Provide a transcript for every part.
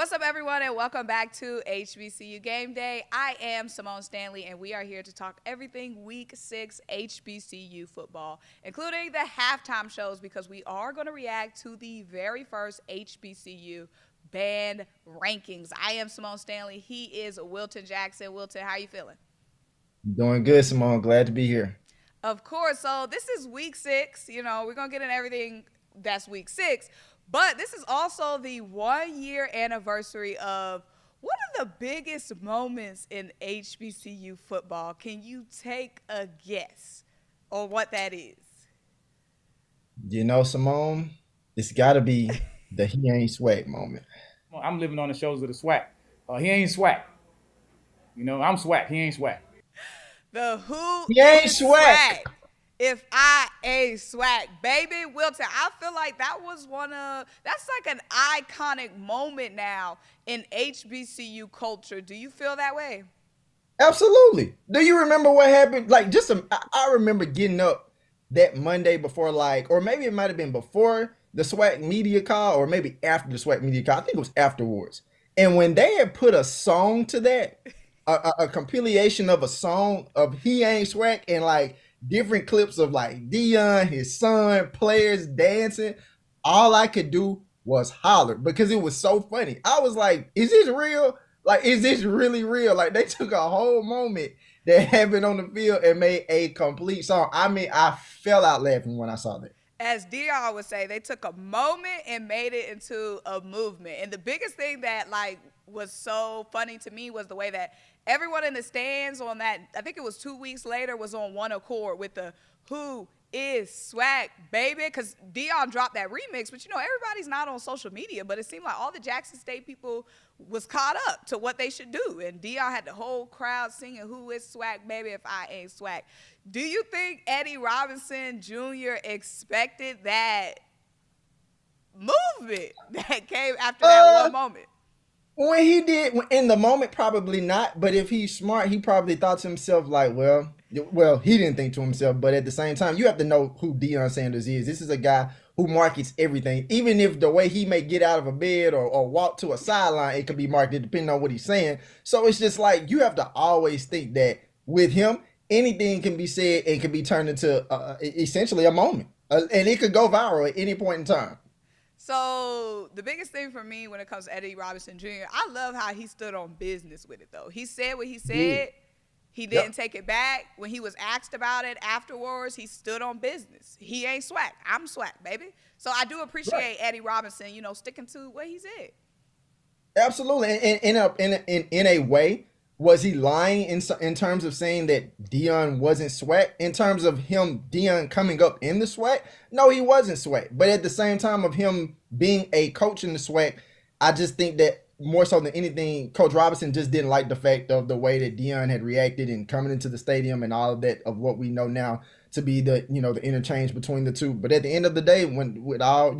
What's up, everyone, and welcome back to HBCU Game Day. I am Symone Stanley, and we are here to talk everything Week 6 HBCU football, including the halftime shows, because we are going to react to the very first HBCU Band rankings. I am Symone Stanley. He is Wilton Jackson. Wilton, how are you feeling? Doing good, Simone. Glad to be here. Of course. So this is Week 6. We're going to get in everything that's Week 6. But this is also the 1 year anniversary of one of the biggest moments in HBCU football. Can you take a guess on what that is? Simone, it's got to be the he ain't swag moment. I'm living on the shoulders of the SWAC. He ain't SWAC. I'm SWAC. He ain't SWAC. The Who He ain't is swag. SWAC? If I ain't SWAC, baby. Wilton, I feel like that's like an iconic moment now in HBCU culture. Do you feel that way? Absolutely. Do you remember what happened? I remember getting up that Monday before, or maybe it might have been before the SWAC media call, or maybe after the SWAC media call. I think it was afterwards. And when they had put a song to that, a compilation of a song of He Ain't SWAC, and different clips of Dion, his son, players dancing, all I could do was holler because it was so funny. I was like, is this real? Is this really real? They took a whole moment that happened on the field and made a complete song. I mean, I fell out laughing when I saw that. As Dion would say, they took a moment and made it into a movement. And the biggest thing that was so funny to me was the way that everyone in the stands on that, I think it was 2 weeks later, was on one accord with the Who is SWAC, baby? Because Dion dropped that remix, but everybody's not on social media, but it seemed like all the Jackson State people was caught up to what they should do. And Dion had the whole crowd singing Who is SWAC, baby, if I ain't SWAC. Do you think Eddie Robinson Jr. expected that movement that came after that one moment? When he did in the moment, probably not. But if he's smart, he probably thought to himself, he didn't think to himself. But at the same time, you have to know who Deion Sanders is. This is a guy who markets everything. Even if the way he may get out of a bed or walk to a sideline, it could be marketed depending on what he's saying. So it's just you have to always think that with him, anything can be said and can be turned into essentially a moment. And it could go viral at any point in time. So the biggest thing for me when it comes to Eddie Robinson Jr., I love how he stood on business with it, though. He said what he said. Yeah. He didn't take it back. When he was asked about it afterwards, he stood on business. He ain't SWAC. I'm SWAC, baby. So I do appreciate Eddie Robinson, sticking to what he said. Absolutely. And in a way, was he lying in terms of saying that Dion wasn't SWAC? In terms of Dion coming up in the SWAC? No, he wasn't SWAC. But at the same time of him being a coach in the SWAC, I just think that more so than anything, Coach Robinson just didn't like the fact of the way that Dion had reacted and coming into the stadium and all of that of what we know now to be the interchange between the two. But at the end of the day, when with all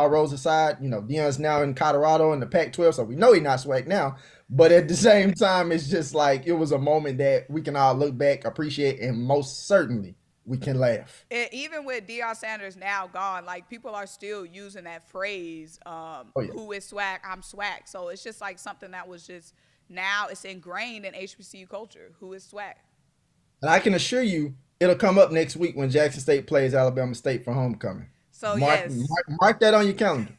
roles aside, Dion's now in Colorado in the Pac-12, so we know he's not SWAC now. But at the same time, it's just it was a moment that we can all look back, appreciate, and most certainly we can laugh. And even with Deion Sanders now gone, people are still using that phrase, Who is SWAC, I'm SWAC. So it's just something that was just, now it's ingrained in HBCU culture. Who is SWAC? And I can assure you, it'll come up next week when Jackson State plays Alabama State for homecoming. So mark that on your calendar.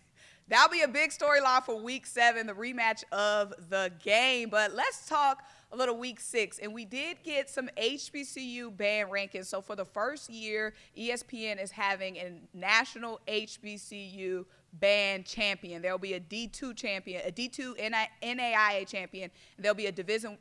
That'll be a big storyline for Week 7, the rematch of the game. But let's talk a little Week 6. And we did get some HBCU band rankings. So for the first year, ESPN is having a national HBCU band champion. There'll be a D2 champion, a D2 NAIA champion. And there'll be a Division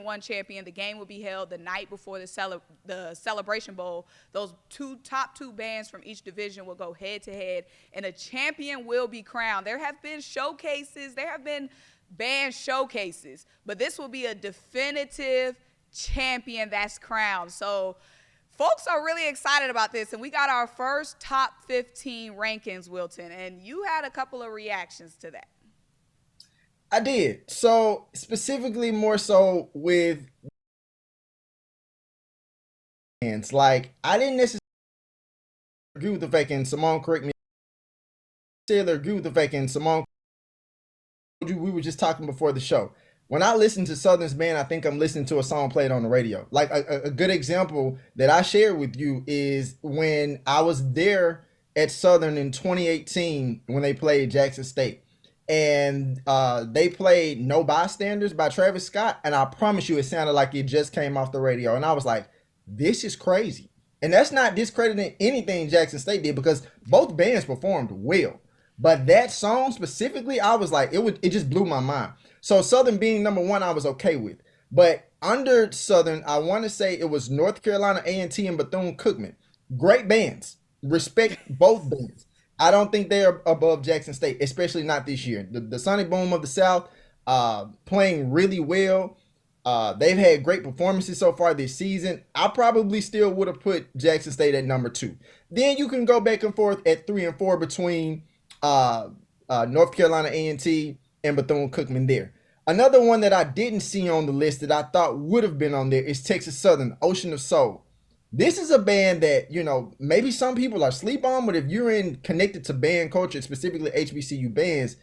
I champion. The game will be held the night before the Celebration Bowl. Those top two bands from each division will go head to head, and a champion will be crowned. There have been showcases. There have been band showcases, but this will be a definitive champion that's crowned. So folks are really excited about this, and we got our first top 15 rankings, Wilton, and you had a couple of reactions to that. I did. So specifically more so with bands, I didn't necessarily agree with the fact, and Symone correct me, agree with the fact, and Symone you, we were just talking before the show. When I listen to Southern's band, I think I'm listening to a song played on the radio. Like a good example that I shared with you is when I was there at Southern in 2018 when they played Jackson State. And they played No Bystanders by Travis Scott. And I promise you, it sounded like it just came off the radio. And I was like, this is crazy. And that's not discrediting anything Jackson State did because both bands performed well. But that song specifically, I was like, it just blew my mind. So Southern being number one, I was okay with. But under Southern, I want to say it was North Carolina A&T and Bethune-Cookman. Great bands. Respect both bands. I don't think they're above Jackson State, especially not this year. The Sonic Boom of the South playing really well. They've had great performances so far this season. I probably still would have put Jackson State at number 2. Then you can go back and forth at 3 and 4 between North Carolina A&T and Bethune-Cookman there. Another one that I didn't see on the list that I thought would have been on there is Texas Southern, Ocean of Soul. This is a band that, you know, maybe some people are sleep on, but if you're connected to band culture, specifically HBCU bands,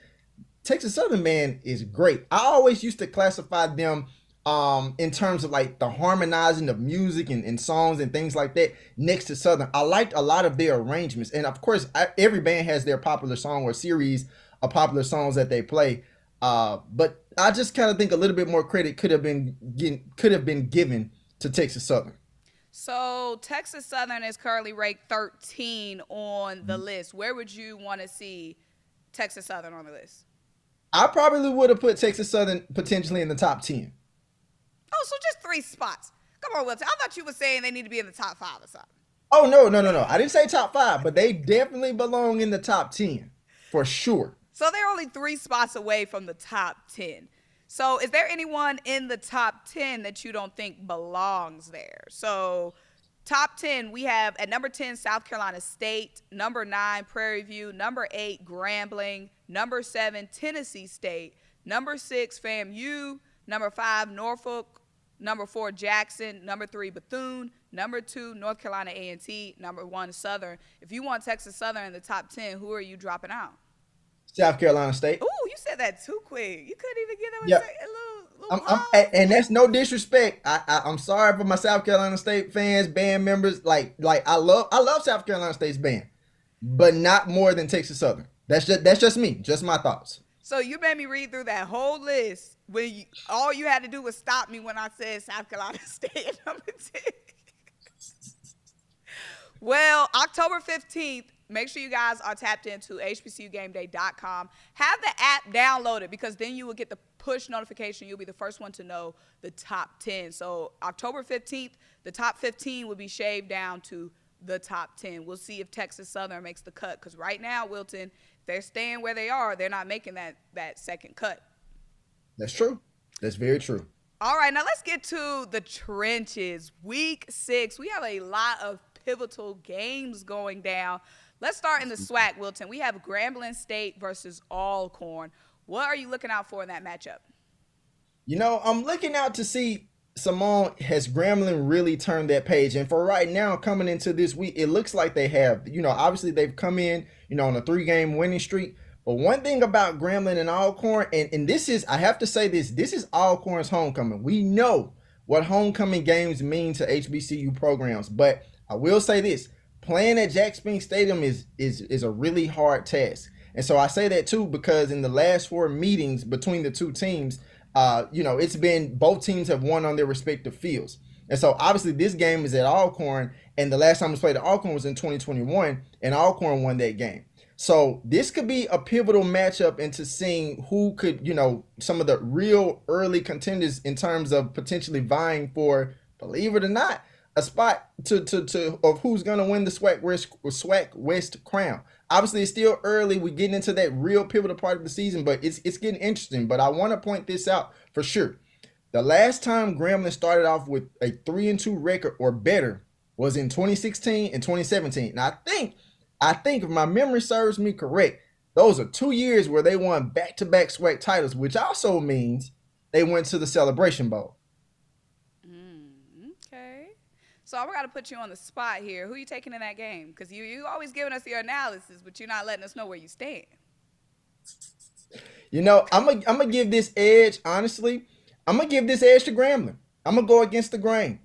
Texas Southern band is great. I always used to classify them in terms of like the harmonizing of music and songs and things like that next to Southern. I liked a lot of their arrangements. And of course, every band has their popular song or series of popular songs that they play. But I just kind of think a little bit more credit could have been given to Texas Southern. So Texas Southern is currently ranked 13 on the list. Where would you want to see Texas Southern on the list? I probably would have put Texas Southern potentially in the top 10. Oh, so just 3 spots. Come on, Wilton. I thought you were saying they need to be in the top 5 or something. Oh, no. I didn't say top 5, but they definitely belong in the top 10 for sure. So they're only 3 spots away from the top 10. So is there anyone in the top 10 that you don't think belongs there? So top 10, we have at number 10, South Carolina State, number 9, Prairie View, number 8, Grambling, number 7, Tennessee State, number 6, FAMU, number 5, Norfolk, number 4, Jackson, number 3, Bethune, number 2, North Carolina A&T, number 1, Southern. If you want Texas Southern in the top 10, who are you dropping out? South Carolina State. Ooh, you said that too quick. You couldn't even give them a little pause. And that's no disrespect. I'm sorry for my South Carolina State fans, band members. Like I love South Carolina State's band, but not more than Texas Southern. That's just me, just my thoughts. So you made me read through that whole list when all you had to do was stop me when I said South Carolina State at number 10. Well, October 15th, make sure you guys are tapped into HBCUGameDay.com. Have the app downloaded because then you will get the push notification. You'll be the first one to know the top 10. So October 15th, the top 15 will be shaved down to the top 10. We'll see if Texas Southern makes the cut because right now, Wilton, if they're staying where they are, they're not making that second cut. That's true. That's very true. All right, now let's get to the trenches. Week 6, we have a lot of pivotal games going down. Let's start in the SWAC, Wilton. We have Grambling State versus Alcorn. What are you looking out for in that matchup? You know, I'm looking out to see Symone has Grambling really turned that page. And for right now, coming into this week, it looks like they have. You know, obviously they've come in, you know, on a 3-game winning streak. But one thing about Grambling and Alcorn, and this is, I have to say this is Alcorn's homecoming. We know what homecoming games mean to HBCU programs. But I will say this. Playing at Jack Spink Stadium is a really hard task. And so I say that too because in the last 4 meetings between the two teams, you know, it's been both teams have won on their respective fields. And so obviously this game is at Alcorn, and the last time it was played at Alcorn was in 2021, and Alcorn won that game. So this could be a pivotal matchup into seeing who could, you know, some of the real early contenders in terms of potentially vying for, believe it or not, a spot to of who's gonna win the SWAC West crown. Obviously, it's still early. We're getting into that real pivotal part of the season, but it's getting interesting. But I want to point this out for sure. The last time Grambling started off with a 3-2 record or better was in 2016 and 2017. And I think if my memory serves me correct, those are 2 years where they won back-to-back SWAC titles, which also means they went to the Celebration Bowl. So I'm going to put you on the spot here. Who are you taking in that game? Because you always giving us your analysis, but you're not letting us know where you stand. I'm gonna give this edge, honestly. I'm gonna give this edge to Grambling. I'm gonna go against the grain.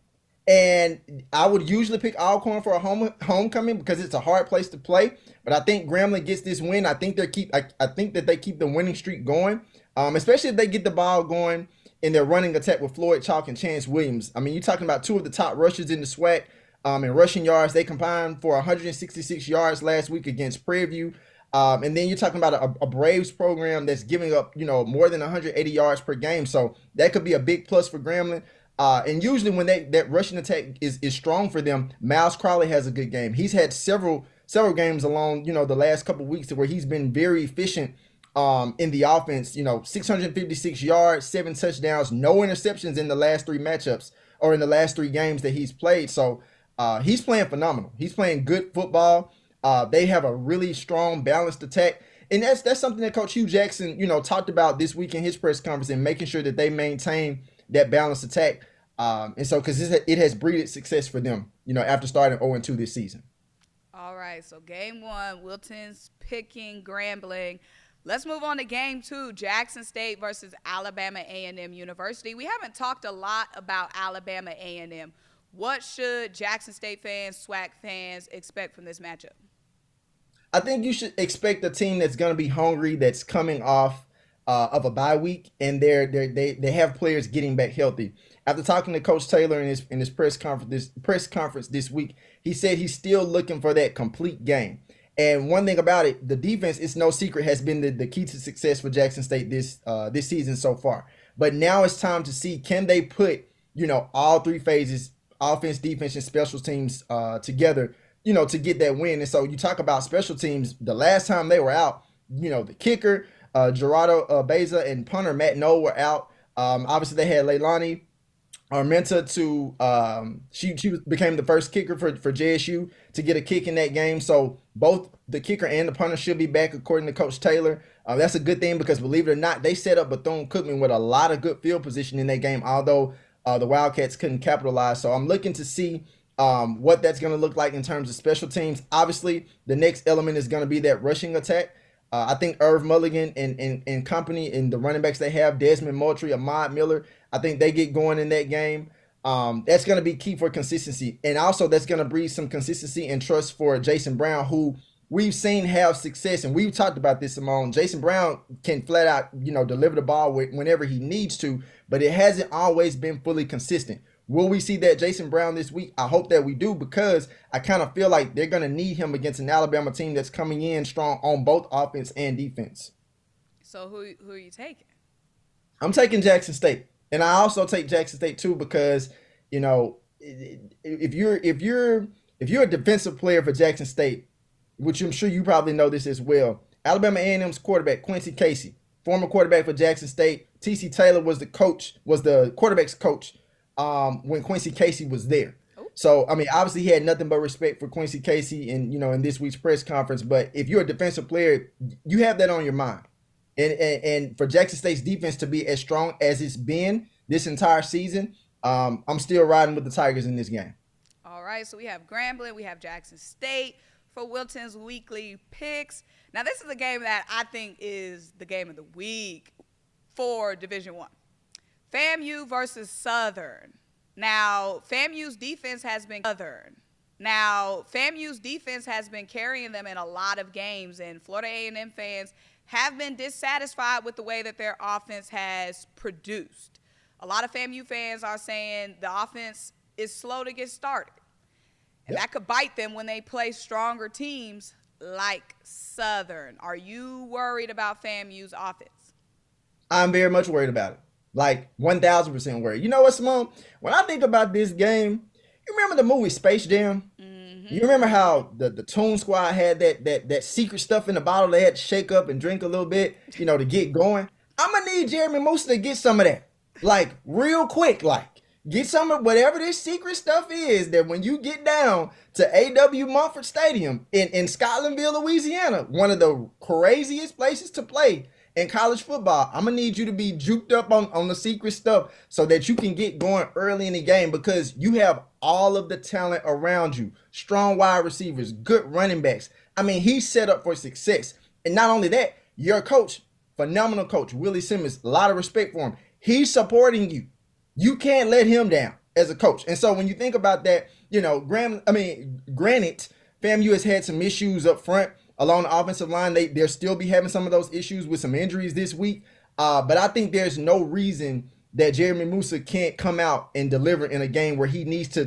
And I would usually pick Alcorn for a homecoming because it's a hard place to play. But I think Grambling gets this win. I think I think that they keep the winning streak going, especially if they get the ball going in their running attack with Floyd Chalk and Chance Williams. I mean, you're talking about two of the top rushers in the SWAC in rushing yards. They combined for 166 yards last week against Prairie View. And then you're talking about a Braves program that's giving up, more than 180 yards per game. So that could be a big plus for Grambling. And usually when that rushing attack is strong for them, Miles Crowley has a good game. He's had several games along, the last couple of weeks where he's been very efficient in the offense. 656 yards, 7 touchdowns, no interceptions in the last 3 matchups or in the last 3 games that he's played. So he's playing phenomenal. He's playing good football. They have a really strong, balanced attack. And that's something that Coach Hugh Jackson, talked about this week in his press conference and making sure that they maintain that balanced attack. And so, because it has breeded success for them, after starting 0-2 this season. All right, so game 1, Wilton's picking Grambling. Let's move on to game 2, Jackson State versus Alabama A&M University. We haven't talked a lot about Alabama A&M. What should Jackson State fans, SWAC fans expect from this matchup? I think you should expect a team that's going to be hungry, that's coming off of a bye week, and they have players getting back healthy. After talking to Coach Taylor in his press conference this week, he said he's still looking for that complete game. And one thing about it, the defense, it's no secret, has been the key to success for Jackson State this season so far. But now it's time to see, can they put all 3 phases, offense, defense, and special teams together, to get that win. And so you talk about special teams. The last time they were out, the kicker, Gerardo Beza, and punter Matt Noel were out. Obviously, they had Leilani Armenta she became the first kicker for JSU to get a kick in that game. So both the kicker and the punter should be back, according to Coach Taylor. That's a good thing because, believe it or not, they set up Bethune-Cookman with a lot of good field position in that game, although the Wildcats couldn't capitalize. So I'm looking to see what that's going to look like in terms of special teams. Obviously, the next element is going to be that rushing attack. I think Irv Mulligan and company and the running backs they have, Desmond Moultrie, Ahmad Miller, I think they get going in that game. That's going to be key for consistency. And also that's going to breed some consistency and trust for Jason Brown, who we've seen have success. And we've talked about this, Symone. Jason Brown can flat out, deliver the ball whenever he needs to, but it hasn't always been fully consistent. Will we see that Jason Brown this week? I hope that we do, because I kind of feel like they're going to need him against an Alabama team that's coming in strong on both offense and defense. So who are you taking? I'm taking Jackson State. And I also take Jackson State too because, if you're a defensive player for Jackson State, which I'm sure you probably know this as well, Alabama A&M's quarterback, Quincy Casey, former quarterback for Jackson State. T.C. Taylor was the quarterback's coach when Quincy Casey was there. So, I mean, obviously he had nothing but respect for Quincy Casey in this week's press conference. But if you're a defensive player, you have that on your mind. And for Jackson State's defense to be as strong as it's been this entire season, I'm still riding with the Tigers in this game. All right, so we have Grambling, we have Jackson State for Wilton's weekly picks. Now, this is a game that I think is the game of the week for Division I. FAMU versus Southern. Now, FAMU's defense has been carrying them in a lot of games, and Florida A&M fans have been dissatisfied with the way that their offense has produced. A lot of FAMU fans are saying the offense is slow to get started. And that could bite them when they play stronger teams like Southern. Are you worried about FAMU's offense? I'm very much worried about it. Like 1,000% worried. You know what, Symone? When I think about this game, you remember the movie Space Jam? Mm-hmm. You remember how the Toon Squad had that secret stuff in the bottle they had to shake up and drink a little bit, to get going? I'm going to need Jeremy Musa to get some of that. Like, real quick, get some of whatever this secret stuff is that when you get down to A.W. Mumford Stadium in Scotlandville, Louisiana, one of the craziest places to play in college football, I'm going to need you to be juked up on the secret stuff so that you can get going early in the game, because you have all of the talent around you. Strong wide receivers, good running backs. I mean, he's set up for success. And not only that, your coach, phenomenal coach. Willie Simmons, a lot of respect for him. He's supporting you. You can't let him down as a coach. And so when you think about that, granted, FAMU has had some issues up front along the offensive line. They'll still be having some of those issues with some injuries this week. But I think there's no reason that Jeremy Musa can't come out and deliver in a game where he needs to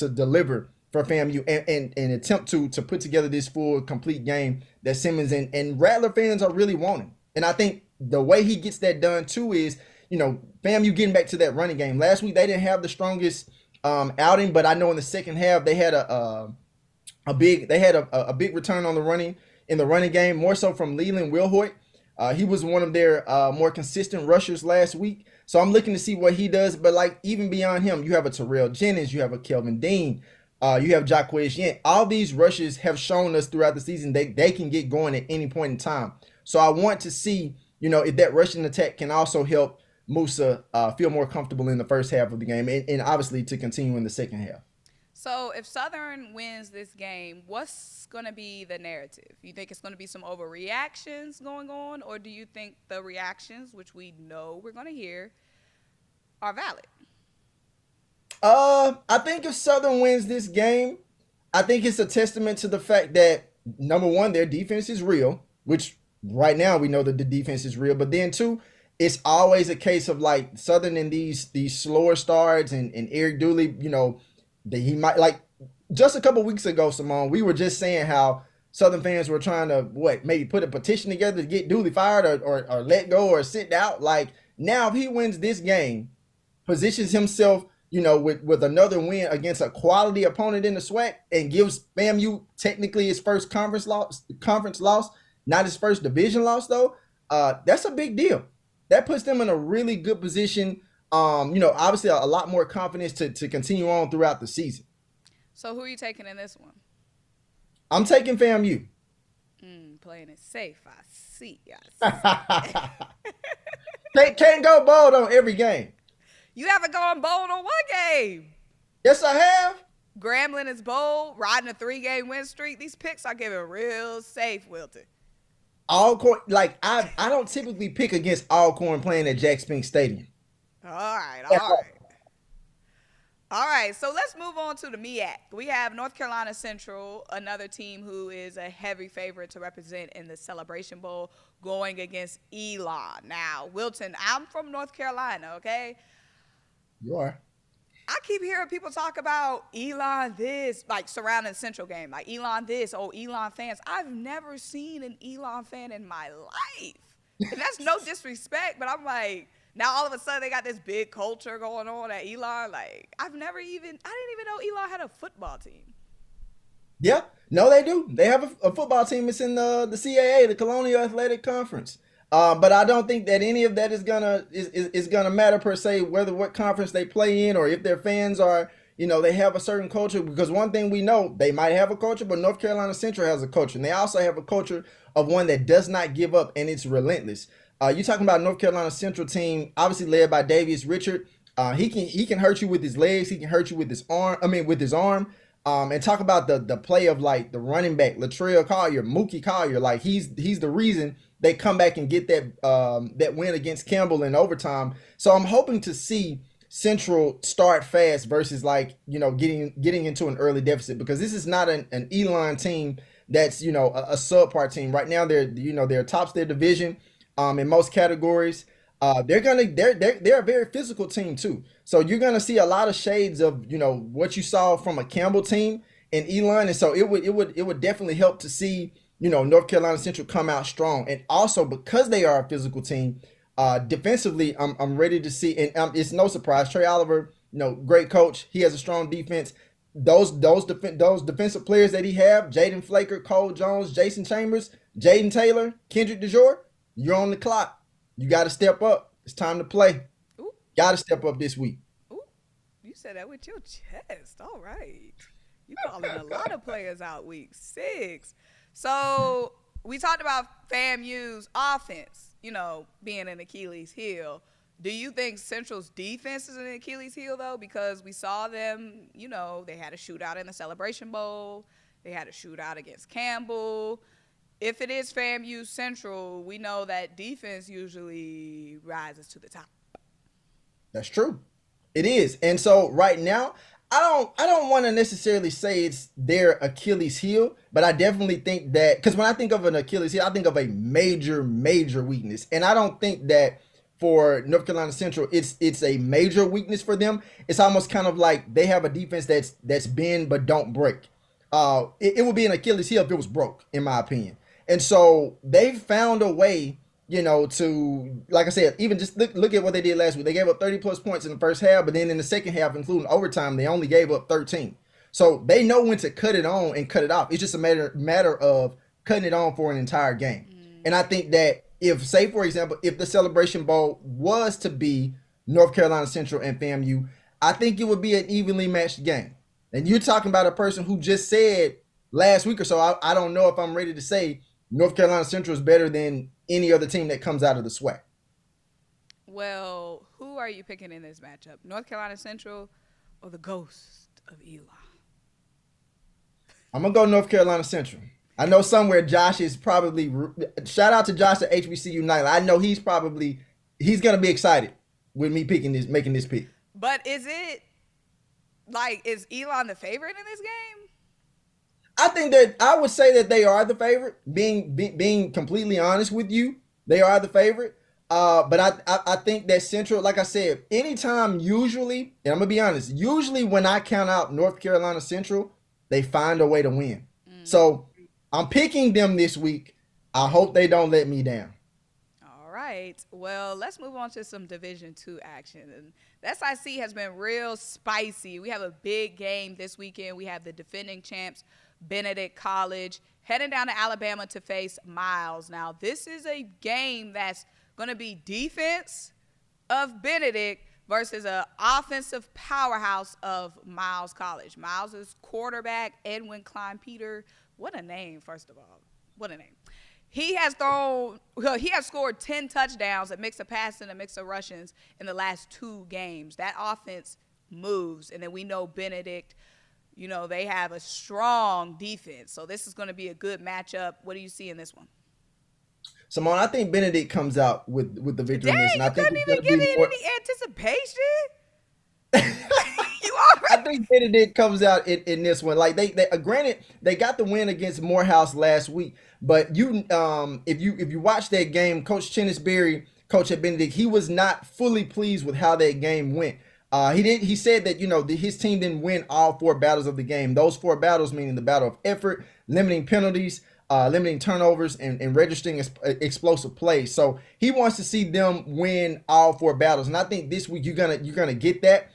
deliver for FAMU and attempt to put together this full, complete game that Simmons and Rattler fans are really wanting. And I think the way he gets that done too is, FAMU getting back to that running game. Last week they didn't have the strongest outing, but I know in the second half they had a big return on the running game, more so from Leland Wilhoit. He was one of their more consistent rushers last week. So I'm looking to see what he does. But like even beyond him, you have a Terrell Jennings, you have a Kelvin Dean, you have Jacquez Yent. All these rushers have shown us throughout the season they can get going at any point in time. So I want to see, if that rushing attack can also help Musa feel more comfortable in the first half of the game and obviously to continue in the second half. So if Southern wins this game, what's going to be the narrative? You think it's going to be some overreactions going on, or do you think the reactions, which we know we're going to hear, are valid? I think if Southern wins this game, I think it's a testament to the fact that, number one, their defense is real, which right now we know that the defense is real. But then, two, it's always a case of like Southern in these slower starts and Eric Dooley, that he might, like just a couple weeks ago, Symone, we were just saying how Southern fans were trying to maybe put a petition together to get Dooley fired or let go or sit out. Like now, if he wins this game, positions himself, with another win against a quality opponent in the SWAC and gives FAMU technically his first conference loss, not his first division loss though. That's a big deal. That puts them in a really good position. Obviously a lot more confidence to continue on throughout the season. So who are you taking in this one? I'm taking FAMU. Playing it safe, I see. Can't go bold on every game. You haven't gone bold on one game. Yes, I have. Grambling is bold, riding a 3-game win streak. These picks are giving real safe, Wilton. Alcorn, I don't typically pick against Alcorn playing at Jack Spink Stadium. All right. So let's move on to the MEAC. We have North Carolina Central, another team who is a heavy favorite to represent in the Celebration Bowl, going against Elon. Now, Wilton, I'm from North Carolina, okay? You are. I keep hearing people talk about Elon this, like surrounding the Central game, like Elon this, Elon fans. I've never seen an Elon fan in my life. And that's no disrespect, but I'm like, now all of a sudden they got this big culture going on at Elon. Like, I didn't even know Elon had a football team. Yeah, no, they do. They have a football team. It's in the CAA, the Colonial Athletic Conference. But I don't think that any of that is gonna matter per se, what conference they play in or if their fans are, they have a certain culture. Because one thing we know, they might have a culture, but North Carolina Central has a culture, and they also have a culture of one that does not give up, and it's relentless. You talking about North Carolina Central team, obviously led by Davius Richard. He can hurt you with his legs. He can hurt you with his arm. And talk about the play of like the running back Latrell Collier, Mookie Collier. Like he's the reason they come back and get that win against Campbell in overtime. So I'm hoping to see Central start fast versus getting into an early deficit, because this is not an Elon team that's a subpar team. Right now they're tops their division in most categories. They're a very physical team too. So you're gonna see a lot of shades of what you saw from a Campbell team in Elon, and so it would definitely help to see North Carolina Central come out strong. And also because they are a physical team, defensively, I'm ready to see. And it's no surprise, Trey Oliver, great coach. He has a strong defense. Those defensive players that he have, Jaden Flaker, Cole Jones, Jason Chambers, Jaden Taylor, Kendrick DeJour, you're on the clock. You got to step up. It's time to play. Got to step up this week. Ooh, you said that with your chest. All right. You calling a lot of players out week 6. So we talked about FAMU's offense, being an Achilles heel. Do you think Central's defense is an Achilles heel, though? Because we saw them, they had a shootout in the Celebration Bowl. They had a shootout against Campbell. if it is FAMU Central, we know that defense usually rises to the top. That's true. It is. And so right now, I don't want to necessarily say it's their Achilles heel, but I definitely think that, because when I think of an Achilles heel, I think of a major, major weakness. And I don't think that for North Carolina Central, it's a major weakness for them. It's almost kind of like they have a defense that's bend but don't break. It would be an Achilles heel if it was broke, in my opinion. And so they've found a way, to, like I said, even just look at what they did last week. They gave up 30 plus points in the first half, but then in the second half, including overtime, they only gave up 13. So they know when to cut it on and cut it off. It's just a matter of cutting it on for an entire game. And I think that if, say, for example, if the Celebration Bowl was to be North Carolina Central and FAMU, I think it would be an evenly matched game. And you're talking about a person who just said last week or so, I don't know if I'm ready to say North Carolina Central is better than any other team that comes out of the SWAC. Well, who are you picking in this matchup? North Carolina Central or the ghost of Eli? I'm going to go North Carolina Central. I know somewhere Josh is probably, shout out to Josh at HBCU Nightly. I know he's going to be excited with me making this pick. But is Elon the favorite in this game? I think that I would say that they are the favorite. Being completely honest with you, they are the favorite. But I think that Central, like I said, anytime usually, and I'm gonna be honest, usually when I count out North Carolina Central, they find a way to win. So I'm picking them this week. I hope they don't let me down. All right. Well, let's move on to some Division II action. And the SIC has been real spicy. We have a big game this weekend. We have the defending champs, Benedict College, heading down to Alabama to face Miles. Now, this is a game that's going to be defense of Benedict versus an offensive powerhouse of Miles College. Miles' quarterback, Edwin Klein-Peter. What a name, first of all. What a name. He has scored 10 touchdowns, a mix of passing, a mix of rushings in the last 2 games. That offense moves. And then we know Benedict, they have a strong defense. So this is going to be a good matchup. What do you see in this one? Symone, I think Benedict comes out with the victory in this. And You I think couldn't even give it any anticipation? I think Benedict comes out in this one. Like they granted they got the win against Morehouse last week, but if you watch that game, Coach Chennisberry, coach at Benedict, he was not fully pleased with how that game went. He said that his team didn't win all 4 battles of the game. Those 4 battles meaning the battle of effort, limiting penalties, limiting turnovers, and registering explosive plays. So he wants to see them win all 4 battles, and I think this week you're gonna get that.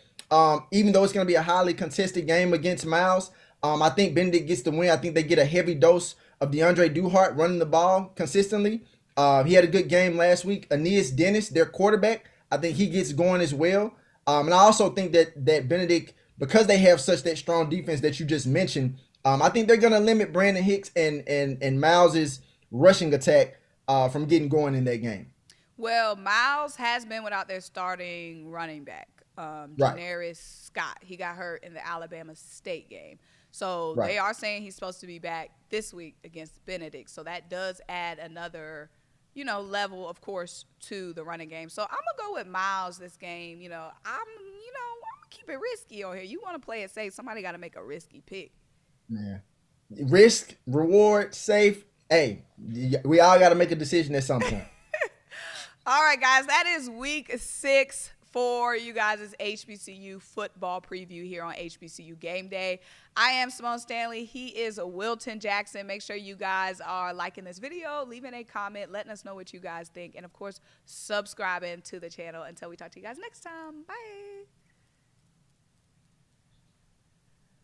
Even though it's going to be a highly contested game against Miles, I think Benedict gets the win. I think they get a heavy dose of DeAndre Duhart running the ball consistently. He had a good game last week. Aeneas Dennis, their quarterback, I think he gets going as well. And I also think that Benedict, because they have such that strong defense that you just mentioned, I think they're going to limit Brandon Hicks and Miles's rushing attack from getting going in that game. Well, Miles has been without their starting running back. Daenerys Scott. He got hurt in the Alabama State game. So they are saying he's supposed to be back this week against Benedict. So that does add another, level, of course, to the running game. So I'm going to go with Miles this game. I'm going to keep it risky on here. You want to play it safe. Somebody got to make a risky pick. Yeah. Risk, reward, safe. Hey, we all got to make a decision at some point. All right, guys, that is week 6 for you guys' HBCU football preview here on HBCU Game Day. I am Symone Stanley. He is a Wilton Jackson. Make sure you guys are liking this video, leaving a comment, letting us know what you guys think, and, of course, subscribing to the channel. Until we talk to you guys next time. Bye.